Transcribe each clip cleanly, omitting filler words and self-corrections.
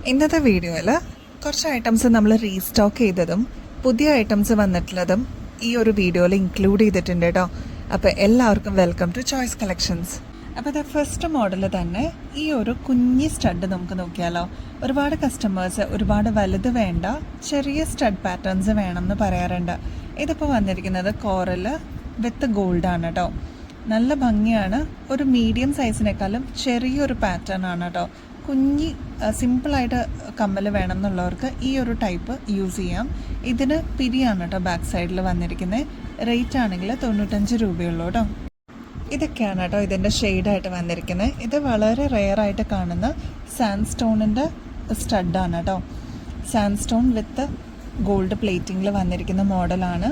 ഇന്നത്തെ വീഡിയോയിൽ കുറച്ച് ഐറ്റംസ് നമ്മൾ റീസ്റ്റോക്ക് ചെയ്തതും പുതിയ ഐറ്റംസ് വന്നിട്ടുള്ളതും ഈ ഒരു വീഡിയോയിൽ ഇൻക്ലൂഡ് ചെയ്തിട്ടുണ്ട് കേട്ടോ. അപ്പോൾ എല്ലാവർക്കും വെൽക്കം ടു ചോയ്സ് കളക്ഷൻസ്. അപ്പോൾ ഇത് ഫസ്റ്റ് മോഡൽ തന്നെ ഈ ഒരു കുഞ്ഞി സ്റ്റഡ് നമുക്ക് നോക്കിയാലോ. ഒരുപാട് കസ്റ്റമേഴ്സ് ഒരുപാട് വലുത് വേണ്ട, ചെറിയ സ്റ്റഡ് പാറ്റേൺസ് വേണമെന്ന് പറയാറുണ്ട്. ഇതിപ്പോൾ വന്നിരിക്കുന്നത് കോറൽ വിത്ത് ഗോൾഡാണ് കേട്ടോ. നല്ല ഭംഗിയാണ്. ഒരു മീഡിയം സൈസിനേക്കാളും ചെറിയൊരു പാറ്റേൺ ആണ് കേട്ടോ. കുഞ്ഞി സിമ്പിളായിട്ട് കമ്മൽ വേണം എന്നുള്ളവർക്ക് ഈ ഒരു ടൈപ്പ് യൂസ് ചെയ്യാം. ഇതിന് പിരിയാണ് കേട്ടോ ബാക്ക് സൈഡിൽ വന്നിരിക്കുന്നത്. റേറ്റ് ആണെങ്കിൽ 95 രൂപയുള്ളൂ കേട്ടോ. ഇതൊക്കെയാണ് കേട്ടോ ഇതിൻ്റെ ഷെയ്ഡായിട്ട് വന്നിരിക്കുന്നത്. ഇത് വളരെ റെയറായിട്ട് കാണുന്ന സാൻഡ് സ്റ്റോണിൻ്റെ സ്റ്റഡാണ് കേട്ടോ. സാൻഡ് സ്റ്റോൺ വിത്ത് ഗോൾഡ് പ്ലേറ്റിങ്ങിൽ വന്നിരിക്കുന്ന മോഡലാണ്.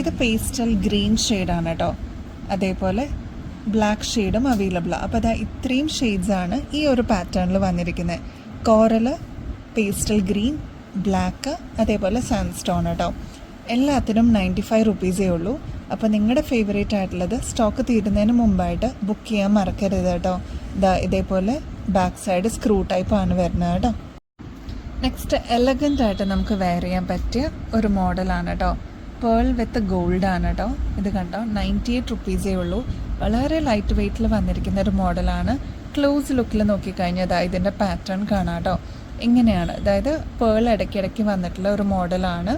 ഇത് പേസ്റ്റൽ ഗ്രീൻ ഷെയ്ഡാണ് കേട്ടോ. അതേപോലെ ബ്ലാക്ക് ഷെയ്ഡും അവൈലബിൾ. അപ്പോൾ അതാ ഇത്രയും ഷെയ്ഡ്സാണ് ഈ ഒരു പാറ്റേണിൽ വന്നിരിക്കുന്നത്. കോറൽ, പേസ്റ്റൽ ഗ്രീൻ, ബ്ലാക്ക്, അതേപോലെ സാൻഡ് സ്റ്റോൺ കേട്ടോ. എല്ലാത്തിനും 95 റുപ്പീസേ ഉള്ളൂ. അപ്പോൾ നിങ്ങളുടെ ഫേവറേറ്റ് ആയിട്ടുള്ളത് സ്റ്റോക്ക് തീരുന്നതിന് മുമ്പായിട്ട് ബുക്ക് ചെയ്യാൻ മറക്കരുത് കേട്ടോ. ഇതേപോലെ ബാക്ക് സൈഡ് സ്ക്രൂ ടൈപ്പാണ് വരുന്നത് കേട്ടോ. നെക്സ്റ്റ് എലഗൻ്റ് ആയിട്ട് നമുക്ക് വെയർ ചെയ്യാൻ പറ്റിയ ഒരു മോഡലാണ് കേട്ടോ. പേൾ വിത്ത് ഗോൾഡ് ആണ് കേട്ടോ. ഇത് കണ്ടോ 98 റുപ്പീസേ ഉള്ളൂ. വളരെ ലൈറ്റ് വെയ്റ്റിൽ വന്നിരിക്കുന്ന ഒരു മോഡലാണ്. ക്ലോസ് ലുക്കിൽ നോക്കിക്കഴിഞ്ഞാൽ ഇതിൻ്റെ പാറ്റേൺ കാണാം കേട്ടോ. ഇങ്ങനെയാണ്, അതായത് പേൾ ഇടയ്ക്കിടയ്ക്ക് വന്നിട്ടുള്ള ഒരു മോഡലാണ്.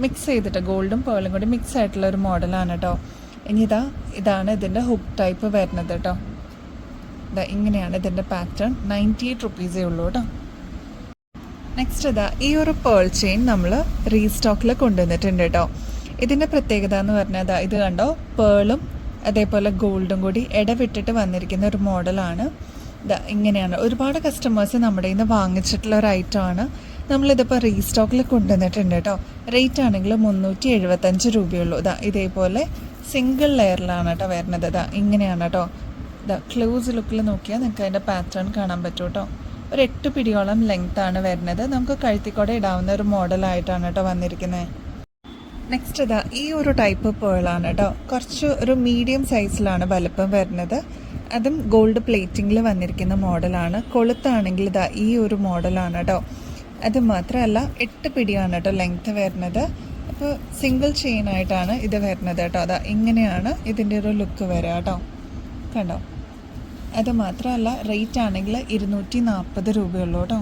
മിക്സ് ചെയ്തിട്ട് ഗോൾഡും പേളും കൂടി മിക്സ് ആയിട്ടുള്ള ഒരു മോഡലാണ് കേട്ടോ. ഇനി ഇതാണ് ഇതിൻ്റെ ഹുക്ക് ടൈപ്പ് വരുന്നത് കേട്ടോ. ഇങ്ങനെയാണ് ഇതിൻ്റെ പാറ്റേൺ. 98 റുപ്പീസേ ഉള്ളൂ കേട്ടോ. നെക്സ്റ്റ് ഈ ഒരു പേൾ ചെയിൻ നമ്മൾ റീസ്റ്റോക്കിൽ കൊണ്ടുവന്നിട്ടുണ്ട് കേട്ടോ. ഇതിൻ്റെ പ്രത്യേകത എന്ന് പറഞ്ഞാൽ ഇത് കണ്ടോ, പേളും അതേപോലെ ഗോൾഡും കൂടി ഇടവിട്ടിട്ട് വന്നിരിക്കുന്ന ഒരു മോഡലാണ്. ഇങ്ങനെയാണ്. ഒരുപാട് കസ്റ്റമേഴ്സ് നമ്മുടെ കയ്യിൽ നിന്ന് വാങ്ങിച്ചിട്ടുള്ള ഒരു ഐറ്റമാണ്. നമ്മളിതിപ്പോൾ റീസ്റ്റോക്കിൽ കൊണ്ടുവന്നിട്ടുണ്ട് കേട്ടോ. റേറ്റ് ആണെങ്കിൽ 375 രൂപയുള്ളൂ. ഇതേപോലെ സിംഗിൾ ലെയറിലാണ് കേട്ടോ വരുന്നത്. ഇങ്ങനെയാണ് കേട്ടോ. ക്ലോസ് ലുക്കിൽ നോക്കിയാൽ നിങ്ങൾക്ക് അതിൻ്റെ പാറ്റേൺ കാണാൻ പറ്റും കേട്ടോ. ഒരു 8 പിടിയോളം ലെങ്ത്താണ് വരുന്നത്. നമുക്ക് കഴുത്തിക്കൂടെ ഇടാവുന്ന ഒരു മോഡലായിട്ടാണ് കേട്ടോ വന്നിരിക്കുന്നത്. നെക്സ്റ്റ് ഈ ഒരു ടൈപ്പ് പേളാണ് കേട്ടോ. കുറച്ച് ഒരു മീഡിയം സൈസിലാണ് വലുപ്പം വരുന്നത്. അതും ഗോൾഡ് പ്ലേറ്റിങ്ങിൽ വന്നിരിക്കുന്ന മോഡലാണ്. കൊളുത്താണെങ്കിൽ ഈ ഒരു മോഡലാണ് കേട്ടോ. അത് മാത്രമല്ല 8 പിടിയാണ് കേട്ടോ ലെങ്ത്ത് വരുന്നത്. അപ്പോൾ സിംഗിൾ ചെയിൻ ആയിട്ടാണ് ഇത് വരുന്നത് കേട്ടോ. ഇങ്ങനെയാണ് ഇതിൻ്റെ ഒരു ലുക്ക് വരിക കേട്ടോ. കണ്ടോ. അത് മാത്രമല്ല റേറ്റ് ആണെങ്കിൽ 240 രൂപയുള്ളൂ കേട്ടോ.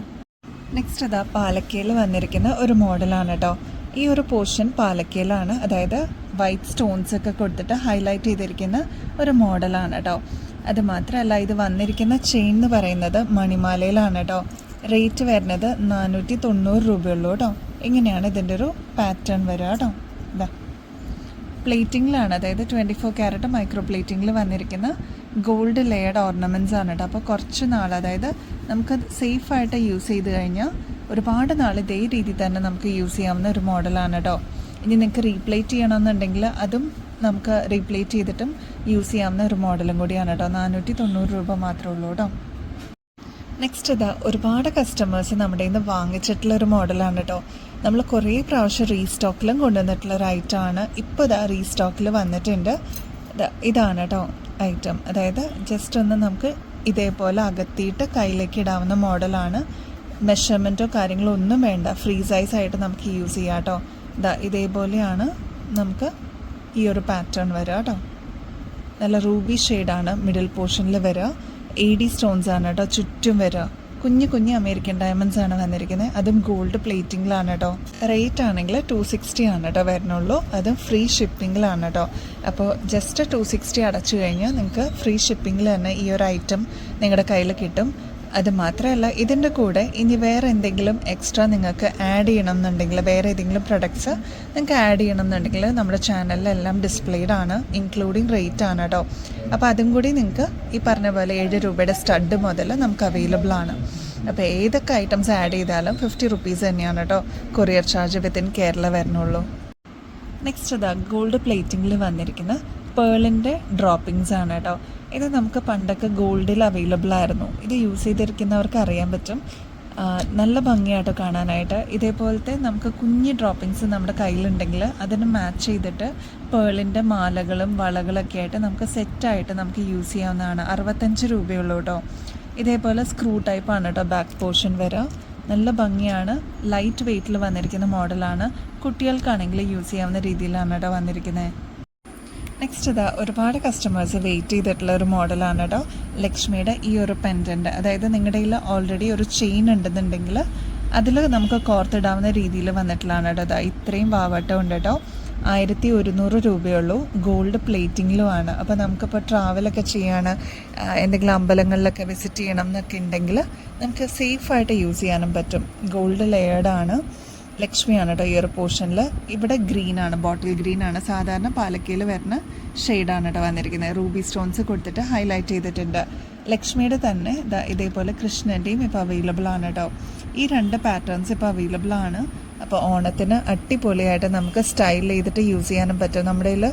നെക്സ്റ്റ് പാലക്കയിൽ വന്നിരിക്കുന്ന ഒരു മോഡലാണ് കേട്ടോ. ഈ ഒരു പോർഷൻ പാലക്കയിലാണ്, അതായത് വൈറ്റ് സ്റ്റോൺസ് ഒക്കെ കൊടുത്തിട്ട് ഹൈലൈറ്റ് ചെയ്തിരിക്കുന്ന ഒരു മോഡലാണ് കേട്ടോ. അത് മാത്രമല്ല ഇത് വന്നിരിക്കുന്ന ചെയിൻ എന്ന് പറയുന്നത് മണിമാലയിലാണ് കേട്ടോ. റേറ്റ് വരുന്നത് 490 രൂപയുള്ളൂ കേട്ടോ. ഇങ്ങനെയാണ് ഇതിൻ്റെ ഒരു പാറ്റേൺ വരിക കേട്ടോ. പ്ലേറ്റിങ്ങിലാണ്, അതായത് 24 ക്യാരറ്റ് മൈക്രോ പ്ലേറ്റിങ്ങിൽ വന്നിരിക്കുന്ന ഗോൾഡ് ലെയർഡ് ഓർണമെൻറ്റ്സ് ആണ് കേട്ടോ. അപ്പോൾ കുറച്ച് നാൾ, അതായത് നമുക്ക് സേഫായിട്ട് യൂസ് ചെയ്ത് കഴിഞ്ഞാൽ ഒരുപാട് നാൾ ഇതേ രീതിയിൽ തന്നെ നമുക്ക് യൂസ് ചെയ്യാവുന്ന ഒരു മോഡലാണ് കേട്ടോ. ഇനി നിങ്ങൾക്ക് റീപ്ലേറ്റ് ചെയ്യണമെന്നുണ്ടെങ്കിൽ അതും നമുക്ക് റീപ്ലേറ്റ് ചെയ്തിട്ടും യൂസ് ചെയ്യാവുന്ന ഒരു മോഡലും കൂടിയാണ് കേട്ടോ. 490 രൂപ മാത്രമേ ഉള്ളൂ കേട്ടോ. നെക്സ്റ്റ് ഒരുപാട് കസ്റ്റമേഴ്സ് നമ്മുടെ നിന്ന് വാങ്ങിച്ചിട്ടുള്ള ഒരു മോഡലാണ് കേട്ടോ. നമ്മൾ കുറേ പ്രാവശ്യം റീസ്റ്റോക്കിലും കൊണ്ടുവന്നിട്ടുള്ള ഒരു ഐറ്റമാണ്. ഇപ്പോൾ റീസ്റ്റോക്കിൽ വന്നിട്ടുണ്ട്. ഇതാണ് കേട്ടോ ഐറ്റം. അതായത് ജസ്റ്റ് ഒന്ന് നമുക്ക് ഇതേപോലെ അകത്തിയിട്ട് കയ്യിലേക്ക് ഇടാവുന്ന മോഡലാണ്. മെഷർമെൻറ്റോ കാര്യങ്ങളോ ഒന്നും വേണ്ട, ഫ്രീ സൈസായിട്ട് നമുക്ക് യൂസ് ചെയ്യാം കേട്ടോ. ഇതേപോലെയാണ് നമുക്ക് ഈ ഒരു പാറ്റേൺ വരിക കേട്ടോ. നല്ല റൂബി ഷെയ്ഡാണ് മിഡിൽ പോർഷനിൽ വരിക. AD സ്റ്റോൺസ് ആണ് കേട്ടോ ചുറ്റും വരിക. കുഞ്ഞു കുഞ്ഞു അമേരിക്കൻ ഡയമണ്ട്സ് ആണ് വന്നിരിക്കുന്നത്. അതും ഗോൾഡ് പ്ലേറ്റിങ്ങിലാണ് കേട്ടോ. റേറ്റ് ആണെങ്കിൽ 260 ആണ് കേട്ടോ വരുന്നുള്ളൂ. അതും ഫ്രീ ഷിപ്പിങ്ങിലാണ് കേട്ടോ. അപ്പോൾ ജസ്റ്റ് 260 അടച്ചു കഴിഞ്ഞാൽ നിങ്ങൾക്ക് ഫ്രീ ഷിപ്പിങ്ങിൽ തന്നെ ഈ ഒരു ഐറ്റം നിങ്ങളുടെ കയ്യിൽ കിട്ടും. അത് മാത്രമല്ല ഇതിൻ്റെ കൂടെ ഇനി വേറെ എന്തെങ്കിലും എക്സ്ട്രാ നിങ്ങൾക്ക് ആഡ് ചെയ്യണം എന്നുണ്ടെങ്കിൽ, വേറെ ഏതെങ്കിലും പ്രൊഡക്ട്സ് നിങ്ങൾക്ക് ആഡ് ചെയ്യണം എന്നുണ്ടെങ്കിൽ നമ്മുടെ ചാനലിലെല്ലാം ഡിസ്പ്ലേഡ് ആണ്, ഇൻക്ലൂഡിങ് റേറ്റ് ആണ് കേട്ടോ. അപ്പോൾ അതും കൂടി നിങ്ങൾക്ക് ഈ പറഞ്ഞ പോലെ 7 രൂപയുടെ സ്റ്റഡ് മുതൽ നമുക്ക് അവൈലബിൾ ആണ്. അപ്പോൾ ഏതൊക്കെ ഐറ്റംസ് ആഡ് ചെയ്താലും 50 റുപ്പീസ് തന്നെയാണ് കേട്ടോ കൊറിയർ ചാർജ് വിത്തിൻ കേരള വരുന്നുള്ളൂ. നെക്സ്റ്റ് ഗോൾഡ് പ്ലേറ്റിങ്ങിൽ വന്നിരിക്കുന്ന പേളിൻ്റെ ഡ്രോപ്പിങ്സ് ആണ് കേട്ടോ. ഇത് നമുക്ക് പണ്ടൊക്കെ ഗോൾഡിൽ അവൈലബിൾ ആയിരുന്നു. ഇത് യൂസ് ചെയ്തിരിക്കുന്നവർക്ക് അറിയാൻ പറ്റും. നല്ല ഭംഗിയായിട്ട് കാണാനായിട്ട്. ഇതേപോലത്തെ നമുക്ക് കുഞ്ഞ് ഡ്രോപ്പിങ്സ് നമ്മുടെ കയ്യിലുണ്ടെങ്കിൽ അതിന് മാച്ച് ചെയ്തിട്ട് പേളിൻ്റെ മാലകളും വളകളൊക്കെ ആയിട്ട് നമുക്ക് സെറ്റായിട്ട് നമുക്ക് യൂസ് ചെയ്യാവുന്നതാണ്. 65 രൂപയുള്ളൂ കേട്ടോ. ഇതേപോലെ സ്ക്രൂ ടൈപ്പാണ് കേട്ടോ ബാക്ക് പോർഷൻ വരിക. നല്ല ഭംഗിയാണ്. ലൈറ്റ് വെയ്റ്റിൽ വന്നിരിക്കുന്ന മോഡലാണ്. കുട്ടികൾക്കാണെങ്കിൽ യൂസ് ചെയ്യാവുന്ന രീതിയിലാണ് കേട്ടോ വന്നിരിക്കുന്നത്. നെക്സ്റ്റ് ഇതാ ഒരുപാട് കസ്റ്റമേഴ്സ് വെയിറ്റ് ചെയ്തിട്ടുള്ള ഒരു മോഡലാണ് കേട്ടോ. ലക്ഷ്മിയുടെ ഈ ഒരു പെൻഡൻറ്റ്, അതായത് നിങ്ങളുടെ കയ്യിൽ ഓൾറെഡി ഒരു ചെയിൻ ഉണ്ടെന്നുണ്ടെങ്കിൽ അതിൽ നമുക്ക് കോർത്തിടാവുന്ന രീതിയിൽ വന്നിട്ടുള്ളതാണ് കേട്ടോ. അതാ ഇത്രയും വാവട്ടം ഉണ്ട് കേട്ടോ. 1100 രൂപയുള്ളൂ. ഗോൾഡ് പ്ലേറ്റിങ്ങിലുമാണ്. അപ്പോൾ നമുക്കിപ്പോൾ ട്രാവലൊക്കെ ചെയ്യാണ്, എന്തെങ്കിലും അമ്പലങ്ങളിലൊക്കെ വിസിറ്റ് ചെയ്യണം എന്നൊക്കെ ഉണ്ടെങ്കിൽ നമുക്ക് സേഫായിട്ട് യൂസ് ചെയ്യാനും പറ്റും. ഗോൾഡ് ലെയർഡാണ്. ലക്ഷ്മിയാണ് കേട്ടോ ഈ ഒരു പോർഷനിൽ. ഇവിടെ ഗ്രീനാണ്, ബോട്ടിൽ ഗ്രീനാണ്. സാധാരണ പാലക്കയിൽ വരുന്ന ഷെയ്ഡാണ് കേട്ടോ വന്നിരിക്കുന്നത്. റൂബി സ്റ്റോൺസ് കൊടുത്തിട്ട് ഹൈലൈറ്റ് ചെയ്തിട്ടുണ്ട്. ലക്ഷ്മിയുടെ തന്നെ ഇതേപോലെ കൃഷ്ണൻ്റെയും ഇപ്പോൾ അവൈലബിൾ ആണ് കേട്ടോ. ഈ 2 പാറ്റേൺസ് ഇപ്പോൾ അവൈലബിൾ ആണ്. അപ്പോൾ ഓണത്തിന് അടിപൊളിയായിട്ട് നമുക്ക് സ്റ്റൈൽ ചെയ്തിട്ട് യൂസ് ചെയ്യാനും പറ്റും. നമ്മുടെ കയ്യിൽ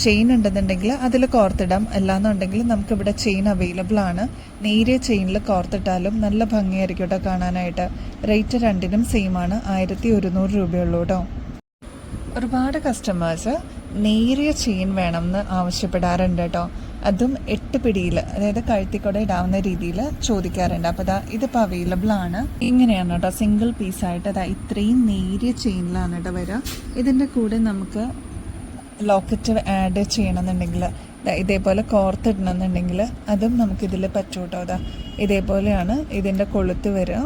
ചെയിൻ ഉണ്ടെന്നുണ്ടെങ്കിൽ അതിൽ കോർത്തിടാം. അല്ലാന്നുണ്ടെങ്കിൽ നമുക്കിവിടെ ചെയിൻ അവൈലബിൾ ആണ്. നേരിയ ചെയിനിൽ കോർത്തിട്ടാലും നല്ല ഭംഗിയായിരിക്കും കേട്ടോ കാണാനായിട്ട്. റേറ്റ് രണ്ടിനും സെയിം ആണ്. 1100 രൂപയുള്ളൂ കേട്ടോ. ഒരുപാട് കസ്റ്റമേഴ്സ് നേരിയ ചെയിൻ വേണമെന്ന് ആവശ്യപ്പെടാറുണ്ട് കേട്ടോ. അതും 8 പിടിയിൽ, അതായത് കഴുത്തിക്കൂടെ ഇടാവുന്ന രീതിയിൽ ചോദിക്കാറുണ്ട്. അപ്പോൾ ഇതിപ്പോൾ അവൈലബിൾ ആണ്. ഇങ്ങനെയാണ് കേട്ടോ സിംഗിൾ പീസായിട്ട്. ഇത്രയും നേരിയ ചെയിനിലാണ് കേട്ടോ വരിക. ഇതിൻ്റെ കൂടെ നമുക്ക് ലോക്കറ്റ് ആഡ് ചെയ്യണമെന്നുണ്ടെങ്കിൽ ഇതേപോലെ കോർത്തിടണമെന്നുണ്ടെങ്കിൽ അതും നമുക്കിതിൽ പറ്റും കേട്ടോ. ഇതേപോലെയാണ് ഇതിൻ്റെ കൊളുത്ത് വരിക.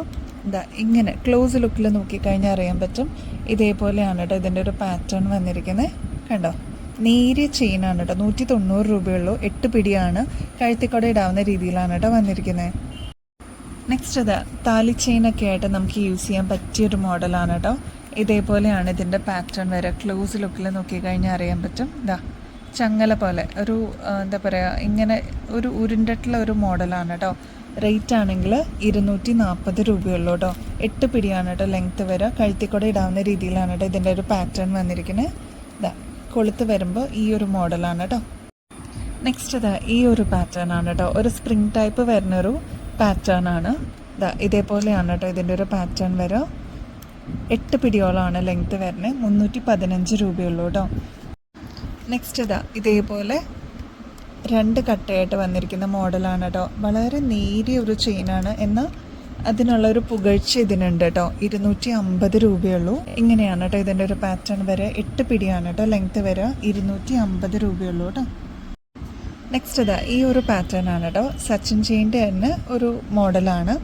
ഇങ്ങനെ ക്ലോസ് ലുക്കിൽ നോക്കിക്കഴിഞ്ഞാൽ അറിയാൻ പറ്റും. ഇതേപോലെയാണ് കേട്ടോ ഇതിൻ്റെ ഒരു പാറ്റേൺ വന്നിരിക്കുന്നത്. കണ്ടോ, നേരിയ ചെയിനാണ് കേട്ടോ. 190 രൂപയുള്ളൂ. 8 പിടിയാണ്. കഴുത്തിക്കൂടെ ഇടാവുന്ന രീതിയിലാണ് കേട്ടോ വന്നിരിക്കുന്നത്. നെക്സ്റ്റ് താലി ചെയിനൊക്കെ ആയിട്ട് നമുക്ക് യൂസ് ചെയ്യാൻ പറ്റിയൊരു മോഡലാണ് കേട്ടോ. ഇതേപോലെയാണ് ഇതിൻ്റെ പാറ്റേൺ വരെ. ക്ലോസ് ലുക്കിൽ നോക്കിക്കഴിഞ്ഞാൽ അറിയാൻ പറ്റും. ചങ്ങല പോലെ ഒരു എന്താ പറയുക, ഇങ്ങനെ ഒരു ഉരുണ്ടിട്ടുള്ള ഒരു മോഡലാണ് കേട്ടോ. റേറ്റ് ആണെങ്കിൽ 240 രൂപയുള്ളൂ കേട്ടോ. 8 പിടിയാണ് കേട്ടോ ലെങ്ത്ത് വരെ. കഴുത്തിക്കൂടെ ഇടാവുന്ന രീതിയിലാണ് കേട്ടോ ഇതിൻ്റെ ഒരു പാറ്റേൺ വന്നിരിക്കുന്നത്. കൊളുത്ത് വരുമ്പോൾ ഈ ഒരു മോഡലാണ് കേട്ടോ. നെക്സ്റ്റ് ഈ ഒരു പാറ്റേൺ ആണ് കേട്ടോ. ഒരു സ്പ്രിങ് ടൈപ്പ് വരുന്നൊരു പാറ്റേൺ ആണ്. ഇതേപോലെയാണ് കേട്ടോ ഇതിൻ്റെ ഒരു പാറ്റേൺ വരിക. 8 പിടിയോളമാണ് ലെങ്ത്ത് വരുന്നത്. 315 രൂപയുള്ളൂ കേട്ടോ. നെക്സ്റ്റ് ഇതേപോലെ 2 കട്ടയായിട്ട് വന്നിരിക്കുന്ന മോഡലാണ് കേട്ടോ. വളരെ നേരിയ ഒരു ചെയിനാണ്, എന്നാൽ അതിനുള്ളൊരു പുകഴ്ച ഇതിനുണ്ട് കേട്ടോ. 250 രൂപയുള്ളൂ. ഇങ്ങനെയാണ് കേട്ടോ ഇതിൻ്റെ ഒരു പാറ്റേൺ വരെ. 8 പിടിയാണ് കേട്ടോ ലെങ്ത്ത് വരെ. 250 രൂപയുള്ളൂ കേട്ടോ. നെക്സ്റ്റ് ഈ ഒരു പാറ്റേൺ ആണ് കേട്ടോ. സച്ചിൻ ചെയിൻ്റെ തന്നെ ഒരു മോഡലാണ്.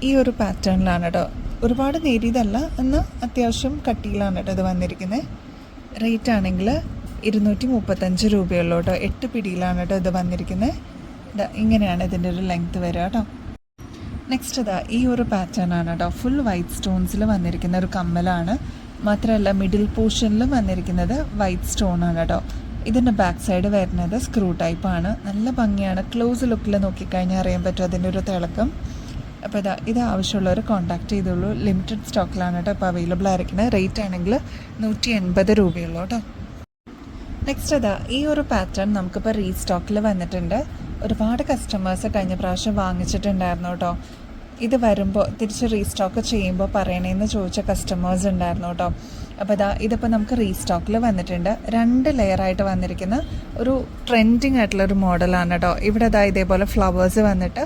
ഈ ഒരു പാറ്റേണിലാണ് കേട്ടോ. ഒരുപാട് നേരിയതല്ല, എന്നാൽ അത്യാവശ്യം കട്ടിയിലാണ് കേട്ടോ ഇത് വന്നിരിക്കുന്നത്. റേറ്റ് ആണെങ്കിൽ 235 രൂപയുള്ളൂ കേട്ടോ. 8 പിടിയിലാണ് കേട്ടോ ഇത് വന്നിരിക്കുന്നത്. ഇങ്ങനെയാണ് ഇതിൻ്റെ ഒരു ലെങ്ത്ത് വരിക കേട്ടോ. നെക്സ്റ്റ് ഈ ഒരു പാറ്റേൺ ആണ് കേട്ടോ. ഫുൾ വൈറ്റ് സ്റ്റോൺസിൽ വന്നിരിക്കുന്ന ഒരു കമ്മലാണ്. മാത്രമല്ല മിഡിൽ പോർഷനിൽ വന്നിരിക്കുന്നത് വൈറ്റ് സ്റ്റോൺ ആണ് കേട്ടോ. ഇതിൻ്റെ ബാക്ക് സൈഡ് വരുന്നത് സ്ക്രൂ ടൈപ്പാണ്. നല്ല ഭംഗിയാണ്. ക്ലോസ് ലുക്കിൽ നോക്കിക്കഴിഞ്ഞാൽ അറിയാൻ പറ്റും അതിൻ്റെ ഒരു തിളക്കം. അപ്പോൾ ഇത് ആവശ്യമുള്ളവർ കോൺടാക്ട് ചെയ്തോളൂ. ലിമിറ്റഡ് സ്റ്റോക്കിലാണ് കേട്ടോ ഇപ്പോൾ അവൈലബിൾ ആയിരിക്കുന്നത്. റേറ്റ് ആണെങ്കിൽ 180 രൂപയുള്ളൂ കേട്ടോ. നെക്സ്റ്റ് ഈ ഒരു പാറ്റേൺ നമുക്കിപ്പോൾ റീസ്റ്റോക്കിൽ വന്നിട്ടുണ്ട്. ഒരുപാട് കസ്റ്റമേഴ്സ് കഴിഞ്ഞ പ്രാവശ്യം വാങ്ങിച്ചിട്ടുണ്ടായിരുന്നു കേട്ടോ. ഇത് വരുമ്പോൾ തിരിച്ച് റീസ്റ്റോക്ക് ചെയ്യുമ്പോൾ പറയണേന്ന് ചോദിച്ച കസ്റ്റമേഴ്സ് ഉണ്ടായിരുന്നു കേട്ടോ. അപ്പോൾ ഇതിപ്പോൾ നമുക്ക് റീസ്റ്റോക്കിൽ വന്നിട്ടുണ്ട്. 2 ലെയറായിട്ട് വന്നിരിക്കുന്ന ഒരു ട്രെൻഡിങ് ആയിട്ടുള്ളൊരു മോഡലാണ് കേട്ടോ. ഇവിടെ ഇതേപോലെ ഫ്ലവേഴ്സ് വന്നിട്ട്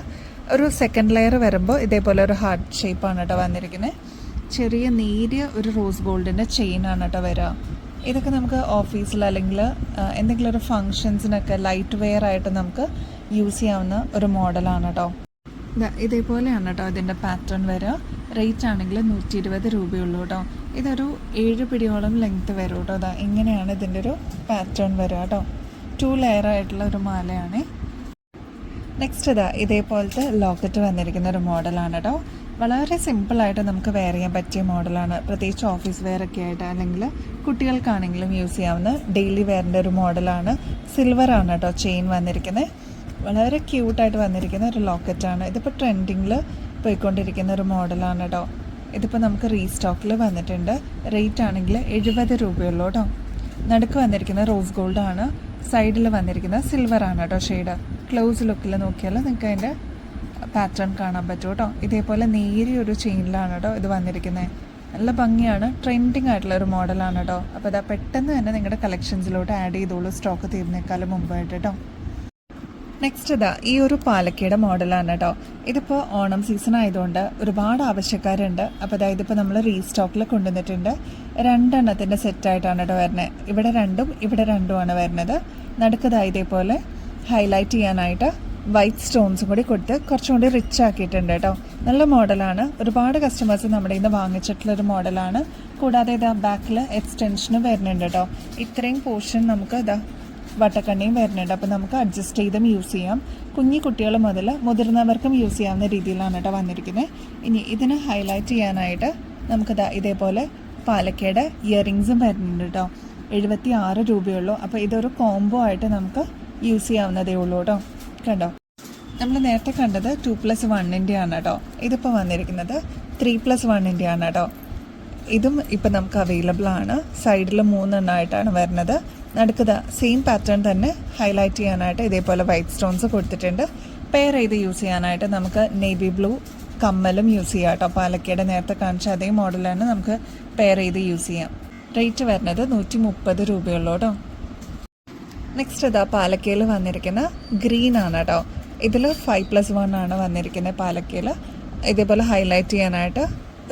ഒരു സെക്കൻഡ് ലെയർ വരുമ്പോൾ ഇതേപോലെ ഒരു ഹാർട്ട് ഷേപ്പാണ് കേട്ടോ വന്നിരിക്കുന്നത്. ചെറിയ നേരിയ ഒരു റോസ് ഗോൾഡിൻ്റെ ചെയിനാണ് കേട്ടോ വരിക. ഇതൊക്കെ നമുക്ക് ഓഫീസിൽ അല്ലെങ്കിൽ എന്തെങ്കിലും ഒരു ഫങ്ഷൻസിനൊക്കെ ലൈറ്റ് വെയർ ആയിട്ട് നമുക്ക് യൂസ് ചെയ്യാവുന്ന ഒരു മോഡലാണ് കേട്ടോ. ഇതേപോലെയാണ് കേട്ടോ ഇതിൻ്റെ പാറ്റേൺ വരിക. റേറ്റ് ആണെങ്കിൽ 120 രൂപയുള്ളൂ കേട്ടോ. ഇതൊരു 7 പിടിയോളം ലെങ്ത്ത് വരും കേട്ടോ. ഇങ്ങനെയാണ് ഇതിൻ്റെ ഒരു പാറ്റേൺ വരിക കേട്ടോ. 2 ലെയർ ആയിട്ടുള്ള ഒരു മാലയാണ്. നെക്സ്റ്റ് ഇതേപോലത്തെ ലോക്കറ്റ് വന്നിരിക്കുന്ന ഒരു മോഡലാണ് കേട്ടോ. വളരെ സിമ്പിളായിട്ട് നമുക്ക് വെയർ ചെയ്യാൻ പറ്റിയ മോഡലാണ്. പ്രത്യേകിച്ച് ഓഫീസ് വെയർ ഒക്കെ ആയിട്ട് അല്ലെങ്കിൽ കുട്ടികൾക്കാണെങ്കിലും യൂസ് ചെയ്യാവുന്ന ഡെയിലി വെയറിൻ്റെ ഒരു മോഡലാണ്. സിൽവറാണ് കേട്ടോ ചെയിൻ വന്നിരിക്കുന്നത്. വളരെ ക്യൂട്ടായിട്ട് വന്നിരിക്കുന്ന ഒരു ലോക്കറ്റാണ്. ഇതിപ്പോൾ ട്രെൻഡിങ്ങിൽ പോയിക്കൊണ്ടിരിക്കുന്ന ഒരു മോഡലാണ് കേട്ടോ. ഇതിപ്പോൾ നമുക്ക് റീസ്റ്റോക്കിൽ വന്നിട്ടുണ്ട്. റേറ്റ് ആണെങ്കിൽ 70 രൂപയുള്ളൂ കേട്ടോ. നടുക്ക് വന്നിരിക്കുന്ന റോസ് ഗോൾഡാണ്. സൈഡിൽ വന്നിരിക്കുന്ന സിൽവറാണ് കേട്ടോ ഷെയ്ഡ്. ക്ലോസ് ലുക്കിൽ നോക്കിയാൽ നിങ്ങൾക്ക് അതിൻ്റെ പാറ്റേൺ കാണാൻ പറ്റും കേട്ടോ. ഇതേപോലെ നേരിയൊരു ചെയിനിലാണ് കേട്ടോ ഇത് വന്നിരിക്കുന്നത്. നല്ല ഭംഗിയാണ്. ട്രെൻഡിങ് ആയിട്ടുള്ള ഒരു മോഡലാണ് കേട്ടോ. അപ്പോൾ പെട്ടെന്ന് തന്നെ നിങ്ങളുടെ കളക്ഷൻസിലോട്ട് ആഡ് ചെയ്തോളൂ, സ്റ്റോക്ക് തീർന്നേക്കാളും മുമ്പായിട്ട് കേട്ടോ. നെക്സ്റ്റ് ഇതാ ഈ ഒരു പാലക്കയുടെ മോഡലാണ് കേട്ടോ. ഇതിപ്പോൾ ഓണം സീസൺ ആയതുകൊണ്ട് ഒരുപാട് ആവശ്യക്കാരുണ്ട്. അപ്പോൾ അതായത് ഇപ്പോൾ നമ്മൾ റീസ്റ്റോക്കിൽ കൊണ്ടുവന്നിട്ടുണ്ട്. 2 എണ്ണത്തിൻ്റെ സെറ്റായിട്ടാണ് കേട്ടോ വരുന്നത്. ഇവിടെ 2ഉം ഇവിടെ 2ഉമാണ് വരുന്നത്. നടുക്കതാ ഇതേപോലെ ഹൈലൈറ്റ് ചെയ്യാനായിട്ട് വൈറ്റ് സ്റ്റോൺസും കൂടി കൊടുത്ത് കുറച്ചും കൂടി റിച്ച് ആക്കിയിട്ടുണ്ട് കേട്ടോ. നല്ല മോഡലാണ്. ഒരുപാട് കസ്റ്റമേഴ്സ് നമ്മുടെ ഇന്ന് വാങ്ങിച്ചിട്ടുള്ളൊരു മോഡലാണ്. കൂടാതെ ഇതാ ബാക്കിൽ എക്സ്റ്റൻഷനും വരുന്നുണ്ട് കേട്ടോ. ഇത്രയും പോർഷൻ നമുക്ക് ഇതാ വട്ടക്കണ്ണിയും വരുന്നുണ്ട്. അപ്പോൾ നമുക്ക് അഡ്ജസ്റ്റ് ചെയ്തും യൂസ് ചെയ്യാം. കുഞ്ഞി കുട്ടികൾ മുതൽ മുതിർന്നവർക്കും യൂസ് ചെയ്യാവുന്ന രീതിയിലാണ് കേട്ടോ വന്നിരിക്കുന്നത്. ഇനി ഇതിന് ഹൈലൈറ്റ് ചെയ്യാനായിട്ട് നമുക്കിതാ ഇതേപോലെ പാലക്കയുടെ ഇയറിങ്സും വരുന്നുണ്ട് കേട്ടോ. 76 രൂപയുള്ളൂ. അപ്പോൾ ഇതൊരു കോംബോ ആയിട്ട് നമുക്ക് യൂസ് ചെയ്യാവുന്നതേ ഉള്ളൂ കേട്ടോ. കണ്ടോ, നമ്മൾ നേരത്തെ കണ്ടത് 2+1 ആണ് കേട്ടോ. ഇതിപ്പോൾ വന്നിരിക്കുന്നത് 3+1 ആണ് കേട്ടോ. ഇതും ഇപ്പം നമുക്ക് അവൈലബിൾ ആണ്. സൈഡിൽ 3 എണ്ണമായിട്ടാണ് വരുന്നത്. നടുക്കത സെയിം പാറ്റേൺ തന്നെ ഹൈലൈറ്റ് ചെയ്യാനായിട്ട് ഇതേപോലെ വൈറ്റ് സ്റ്റോൺസ് കൊടുത്തിട്ടുണ്ട്. പെയർ ചെയ്ത് യൂസ് ചെയ്യാനായിട്ട് നമുക്ക് നേവി ബ്ലൂ കമ്മലും യൂസ് ചെയ്യാം കേട്ടോ. പാലക്കയുടെ നേരത്തെ കാണിച്ച അതേ മോഡലാണ് നമുക്ക് പെയർ ചെയ്ത് യൂസ് ചെയ്യാം. റേറ്റ് വരുന്നത് 130 രൂപയുള്ളൂ കേട്ടോ. നെക്സ്റ്റ് ഇതാ പാലക്കയിൽ വന്നിരിക്കുന്ന ഗ്രീൻ ആണ് കേട്ടോ. ഇതിൽ 5+1 ആണ് വന്നിരിക്കുന്നത് പാലക്കയിൽ. ഇതേപോലെ ഹൈലൈറ്റ് ചെയ്യാനായിട്ട്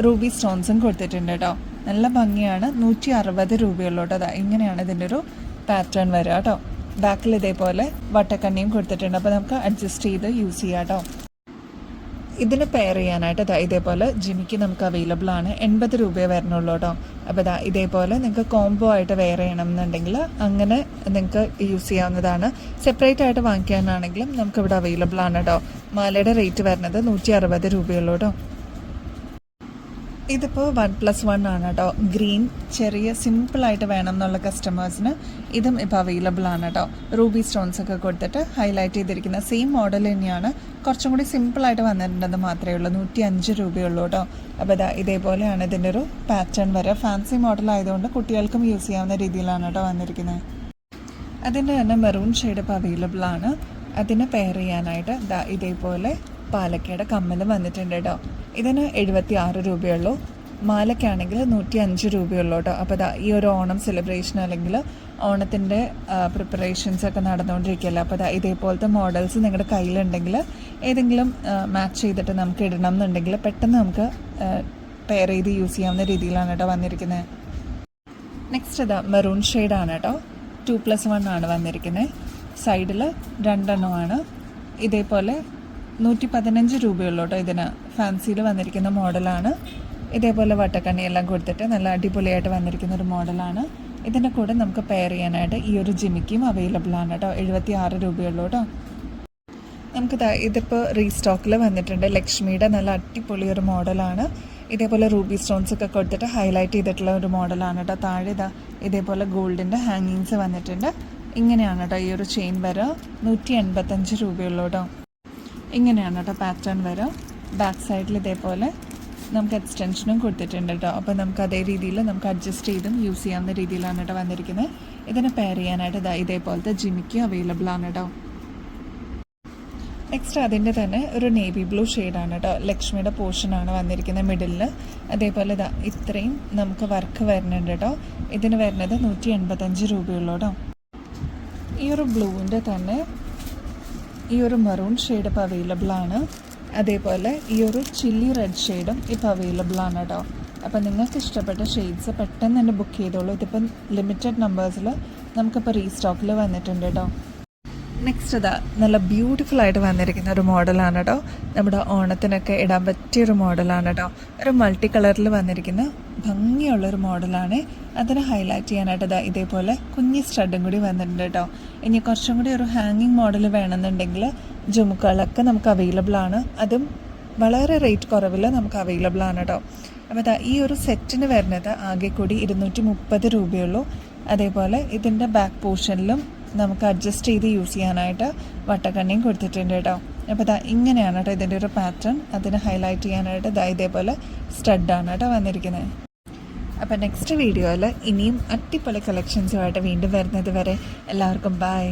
റൂബി സ്റ്റോൺസും കൊടുത്തിട്ടുണ്ട് കേട്ടോ. നല്ല ഭംഗിയാണ്. 160 രൂപയുള്ളൂ കേട്ടോ. ഇങ്ങനെയാണ് ഇതിൻ്റെ ഒരു പാറ്റേൺ വരിക കേട്ടോ. ബാക്കിൽ ഇതേപോലെ വട്ടക്കണ്ണിയും കൊടുത്തിട്ടുണ്ട്. അപ്പോൾ നമുക്ക് അഡ്ജസ്റ്റ് ചെയ്ത് യൂസ് ചെയ്യാം കേട്ടോ. ഇതിന് പെയർ ചെയ്യാനായിട്ട് ഇതേപോലെ ജിമിക്ക് നമുക്ക് അവൈലബിൾ ആണ്. 80 രൂപയെ വരണുള്ളൂ കേട്ടോ. അപ്പോൾ ഇതേപോലെ നിങ്ങൾക്ക് കോംബോ ആയിട്ട് വെയർ ചെയ്യണമെന്നുണ്ടെങ്കിൽ അങ്ങനെ നിങ്ങൾക്ക് യൂസ് ചെയ്യാവുന്നതാണ്. സെപ്പറേറ്റ് ആയിട്ട് വാങ്ങിക്കാനാണെങ്കിലും നമുക്കിവിടെ അവൈലബിൾ ആണ് കേട്ടോ. മാലയുടെ റേറ്റ് വരുന്നത് 160 രൂപയുള്ളൂ കേട്ടോ. ഇതിപ്പോൾ 1+1 ആണ് കേട്ടോ. ഗ്രീൻ ചെറിയ സിമ്പിളായിട്ട് വേണം എന്നുള്ള കസ്റ്റമേഴ്സിന് ഇതും ഇപ്പോൾ അവൈലബിൾ ആണ് കേട്ടോ. റൂബി സ്റ്റോൺസ് ഒക്കെ കൊടുത്തിട്ട് ഹൈലൈറ്റ് ചെയ്തിരിക്കുന്ന സെയിം മോഡൽ തന്നെയാണ്. കുറച്ചും കൂടി സിമ്പിളായിട്ട് വന്നിട്ടുണ്ടെന്ന് മാത്രമേ ഉള്ളൂ. 105 രൂപയുള്ളൂ കേട്ടോ. അപ്പോൾ ഇതേപോലെയാണ് ഇതിൻ്റെ ഒരു പാറ്റേൺ വരെ. ഫാൻസി മോഡൽ ആയതുകൊണ്ട് കുട്ടികൾക്കും യൂസ് ചെയ്യാവുന്ന രീതിയിലാണ് കേട്ടോ വന്നിരിക്കുന്നത്. അതിൻ്റെ തന്നെ മെറൂൺ ഷെയ്ഡ് ഇപ്പോൾ അവൈലബിൾ ആണ്. അതിന് പെയർ ചെയ്യാനായിട്ട് ഇതേപോലെ പാലക്കയുടെ കമ്മലും വന്നിട്ടുണ്ട് കേട്ടോ. ഇതിന് 76 രൂപയുള്ളൂ. മാലയ്ക്കാണെങ്കിൽ 105 രൂപയുള്ളൂ കേട്ടോ. അപ്പോൾ ഈ ഒരു ഓണം സെലിബ്രേഷൻ അല്ലെങ്കിൽ ഓണത്തിൻ്റെ പ്രിപ്പറേഷൻസ് ഒക്കെ നടന്നുകൊണ്ടിരിക്കുകയല്ലേ. അപ്പോൾ ഇതേപോലത്തെ മോഡൽസ് നിങ്ങളുടെ കയ്യിലുണ്ടെങ്കിൽ ഏതെങ്കിലും മാച്ച് ചെയ്തിട്ട് നമുക്ക് ഇടണം എന്നുണ്ടെങ്കിൽ പെട്ടെന്ന് നമുക്ക് പെയർ ചെയ്ത് യൂസ് ചെയ്യാവുന്ന രീതിയിലാണ് കേട്ടോ വന്നിരിക്കുന്നത്. നെക്സ്റ്റ് മെറൂൺ ഷെയ്ഡാണ് കേട്ടോ. 2+1 ആണ് വന്നിരിക്കുന്നത്. സൈഡിൽ 2 എണ്ണമാണ്. ഇതേപോലെ 115 രൂപയുള്ളൂ കേട്ടോ. ഇതിന് ഫാൻസിയിൽ വന്നിരിക്കുന്ന മോഡലാണ്. ഇതേപോലെ വട്ടക്കണ്ണിയെല്ലാം കൊടുത്തിട്ട് നല്ല അടിപൊളിയായിട്ട് വന്നിരിക്കുന്ന ഒരു മോഡലാണ്. ഇതിൻ്റെ കൂടെ നമുക്ക് പെയർ ചെയ്യാനായിട്ട് ഈ ഒരു ജിമിക്കും അവൈലബിൾ ആണ് കേട്ടോ. 76 രൂപയുള്ളൂ കേട്ടോ. നമുക്കിതാ ഇതിപ്പോൾ റീസ്റ്റോക്കിൽ വന്നിട്ടുണ്ട്. ലക്ഷ്മിയുടെ നല്ല അടിപൊളി ഒരു മോഡലാണ്. ഇതേപോലെ റൂബി സ്റ്റോൺസ് ഒക്കെ കൊടുത്തിട്ട് ഹൈലൈറ്റ് ചെയ്തിട്ടുള്ള ഒരു മോഡലാണ് കേട്ടോ. താഴെ ഇതേപോലെ ഗോൾഡിൻ്റെ ഹാങ്ങിങ്സ് വന്നിട്ടുണ്ട്. ഇങ്ങനെയാണ് കേട്ടോ ഈ ഒരു ചെയിൻ വരെ. 185 രൂപയുള്ളൂ കേട്ടോ. ഇങ്ങനെയാണ് കേട്ടോ പാറ്റേൺ വരെ. ബാക്ക് സൈഡിൽ ഇതേപോലെ നമുക്ക് എക്സ്റ്റൻഷനും കൊടുത്തിട്ടുണ്ട് കേട്ടോ. അപ്പോൾ നമുക്ക് അതേ രീതിയിൽ നമുക്ക് അഡ്ജസ്റ്റ് ചെയ്തും യൂസ് ചെയ്യാവുന്ന രീതിയിലാണ് കേട്ടോ വന്നിരിക്കുന്നത്. ഇതിനെ പെയർ ചെയ്യാനായിട്ട് ഇതേപോലത്തെ ജിമിക്ക് അവൈലബിൾ ആണ് കേട്ടോ. നെക്സ്റ്റ് അതിൻ്റെ തന്നെ ഒരു നേവി ബ്ലൂ ഷെയ്ഡാണ് കേട്ടോ. ലക്ഷ്മിയുടെ പോർഷനാണ് വന്നിരിക്കുന്നത് മിഡിലിൽ. അതേപോലെ ഇത്രയും നമുക്ക് വർക്ക് വരുന്നുണ്ട് കേട്ടോ. ഇതിന് വരുന്നത് 185 രൂപയുള്ളൂ കേട്ടോ. ഈ ഒരു ബ്ലൂവിൻ്റെ തന്നെ ഈ ഒരു മെറൂൺ ഷെയ്ഡ് ഇപ്പോൾ അവൈലബിൾ ആണ്. അതേപോലെ ഈ ഒരു ചില്ലി റെഡ് ഷെയ്ഡും ഇപ്പോൾ അവൈലബിൾ ആണ് കേട്ടോ. അപ്പോൾ നിങ്ങൾക്ക് ഇഷ്ടപ്പെട്ട ഷെയ്ഡ്സ് പെട്ടെന്ന് തന്നെ ബുക്ക് ചെയ്തോളൂ. ഇതിപ്പം ലിമിറ്റഡ് നമ്പേഴ്സിൽ നമുക്കിപ്പോൾ റീസ്റ്റോക്കിൽ വന്നിട്ടുണ്ട് കേട്ടോ. നെക്സ്റ്റ് നല്ല ബ്യൂട്ടിഫുൾ ആയിട്ട് വന്നിരിക്കുന്ന ഒരു മോഡലാണ് കേട്ടോ. നമ്മുടെ ഓണത്തിനൊക്കെ ഇടാൻ പറ്റിയൊരു മോഡലാണ് കേട്ടോ. ഒരു മൾട്ടി കളറിൽ വന്നിരിക്കുന്ന ഭംഗിയുള്ളൊരു മോഡലാണ്. അതിനെ ഹൈലൈറ്റ് ചെയ്യാനായിട്ട് ഇതേപോലെ കുഞ്ഞി സ്റ്റഡും കൂടി വന്നിട്ടുണ്ട് കേട്ടോ. ഇനി കുറച്ചും കൂടി ഒരു ഹാങ്ങിങ് മോഡൽ വേണമെന്നുണ്ടെങ്കിൽ ജുമുക്കുകളൊക്കെ നമുക്ക് അവൈലബിൾ ആണ്. അതും വളരെ റേറ്റ് കുറവിൽ നമുക്ക് അവൈലബിൾ ആണ് കേട്ടോ. അപ്പോൾ ഈ ഒരു സെറ്റിന് വരുന്നത് ആകെ കൂടി 230 രൂപയുള്ളൂ. അതേപോലെ ഇതിൻ്റെ ബാക്ക് പോർഷനിലും നമുക്ക് അഡ്ജസ്റ്റ് ചെയ്ത് യൂസ് ചെയ്യാനായിട്ട് വട്ടക്കണ്ണിയും കൊടുത്തിട്ടുണ്ട് കേട്ടോ. അപ്പോൾ ഇങ്ങനെയാണ് കേട്ടോ ഇതിൻ്റെ ഒരു പാറ്റേൺ. അതിന് ഹൈലൈറ്റ് ചെയ്യാനായിട്ട് ഇതേപോലെ സ്റ്റഡാണ് കേട്ടോ വന്നിരിക്കുന്നത്. അപ്പോൾ നെക്സ്റ്റ് വീഡിയോയിൽ ഇനിയും അടിപൊളി കളക്ഷൻസുമായിട്ട് വീണ്ടും വരുന്നത് വരെ എല്ലാവർക്കും ബൈ.